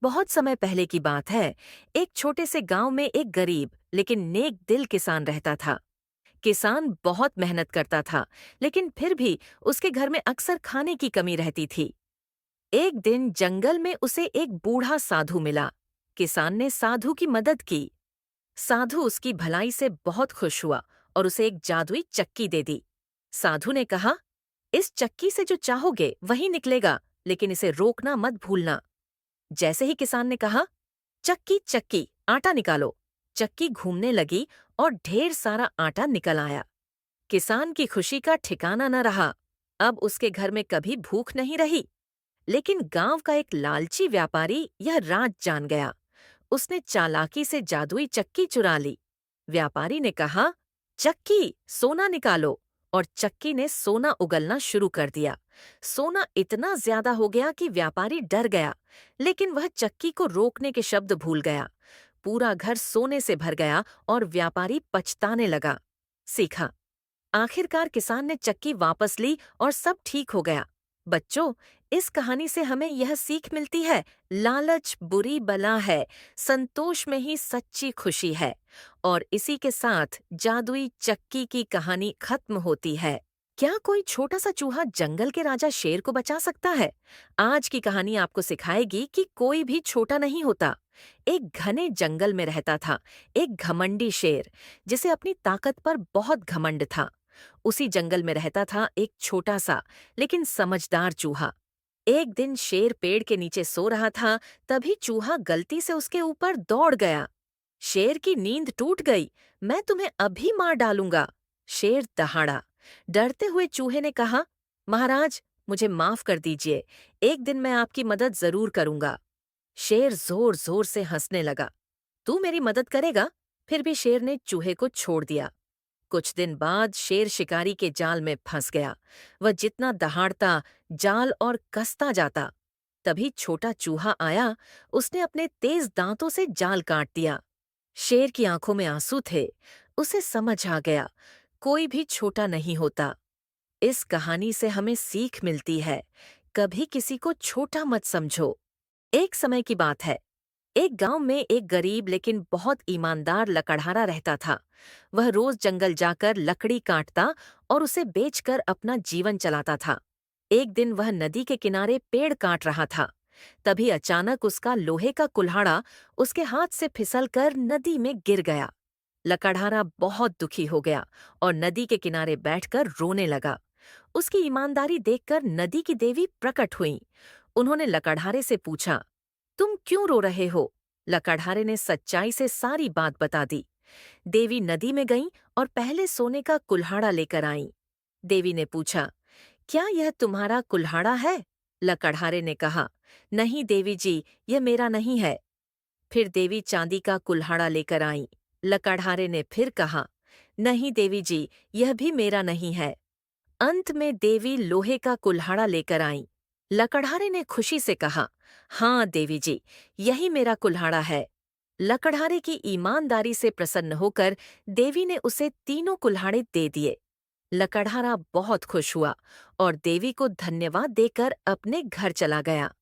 बहुत समय पहले की बात है। एक छोटे से गांव में एक गरीब लेकिन नेक दिल किसान रहता था। किसान बहुत मेहनत करता था, लेकिन फिर भी उसके घर में अक्सर खाने की कमी रहती थी। एक दिन जंगल में उसे एक बूढ़ा साधु मिला। किसान ने साधु की मदद की। साधु उसकी भलाई से बहुत खुश हुआ और उसे एक जादुई चक्की दे दी। साधु ने कहा, इस चक्की से जो चाहोगे वही निकलेगा, लेकिन इसे रोकना मत भूलना। जैसे ही किसान ने कहा, चक्की चक्की आटा निकालो, चक्की घूमने लगी और ढेर सारा आटा निकल आया। किसान की खुशी का ठिकाना न रहा। अब उसके घर में कभी भूख नहीं रही। लेकिन गांव का एक लालची व्यापारी यह राज जान गया। उसने चालाकी से जादुई चक्की चुरा ली। व्यापारी ने कहा, चक्की सोना निकालो, और चक्की ने सोना उगलना शुरू कर दिया। सोना इतना ज्यादा हो गया कि व्यापारी डर गया, लेकिन वह चक्की को रोकने के शब्द भूल गया। पूरा घर सोने से भर गया और व्यापारी पछताने लगा। सीखा। आखिरकार किसान ने चक्की वापस ली और सब ठीक हो गया। बच्चों, इस कहानी से हमें यह सीख मिलती है, लालच बुरी बला है, संतोष में ही सच्ची खुशी है। और इसी के साथ जादुई चक्की की कहानी खत्म होती है। क्या कोई छोटा सा चूहा जंगल के राजा शेर को बचा सकता है? आज की कहानी आपको सिखाएगी कि कोई भी छोटा नहीं होता। एक घने जंगल में रहता था एक घमंडी शेर, जिसे अपनी ताकत पर बहुत घमंड था। उसी जंगल में रहता था एक छोटा सा लेकिन समझदार चूहा। एक दिन शेर पेड़ के नीचे सो रहा था, तभी चूहा गलती से उसके ऊपर दौड़ गया। शेर की नींद टूट गई। मैं तुम्हें अभी मार डालूंगा। शेर दहाड़ा। डरते हुए चूहे ने कहा, महाराज, मुझे माफ कर दीजिए, एक दिन मैं आपकी मदद जरूर करूंगा। शेर जोर जोर से हंसने लगा। तू मेरी मदद करेगा? फिर भी शेर ने चूहे को छोड़ दिया। कुछ दिन बाद शेर शिकारी के जाल में फंस गया। वह जितना दहाड़ता, जाल और कसता जाता। तभी छोटा चूहा आया। उसने अपने तेज दांतों से जाल काट दिया। शेर की आंखों में आंसू थे। उसे समझ आ गया, कोई भी छोटा नहीं होता। इस कहानी से हमें सीख मिलती है, कभी किसी को छोटा मत समझो। एक समय की बात है। एक गांव में एक गरीब लेकिन बहुत ईमानदार लकड़हारा रहता था। वह रोज जंगल जाकर लकड़ी काटता और उसे बेचकर अपना जीवन चलाता था। एक दिन वह नदी के किनारे पेड़ काट रहा था। तभी अचानक उसका लोहे का कुल्हाड़ा उसके हाथ से फिसलकर नदी में गिर गया। लकड़हारा बहुत दुखी हो गया और नदी के किनारे बैठकर रोने लगा। उसकी ईमानदारी देखकर नदी की देवी प्रकट हुई। उन्होंने लकड़हारे से पूछा, तुम क्यों रो रहे हो? लकड़हारे ने सच्चाई से सारी बात बता दी। देवी नदी में गईं और पहले सोने का कुल्हाड़ा लेकर आईं। देवी ने पूछा, क्या यह तुम्हारा कुल्हाड़ा है? लकड़हारे ने कहा, नहीं देवी जी, यह मेरा नहीं है। फिर देवी चांदी का कुल्हाड़ा लेकर आईं। लकड़हारे ने फिर कहा, नहीं देवी जी, यह भी मेरा नहीं है। अंत में देवी लोहे का कुल्हाड़ा लेकर आईं। लकड़हारे ने खुशी से कहा, हाँ देवी जी, यही मेरा कुल्हाड़ा है। लकड़हारे की ईमानदारी से प्रसन्न होकर देवी ने उसे तीनों कुल्हाड़े दे दिए। लकड़हारा बहुत खुश हुआ और देवी को धन्यवाद देकर अपने घर चला गया।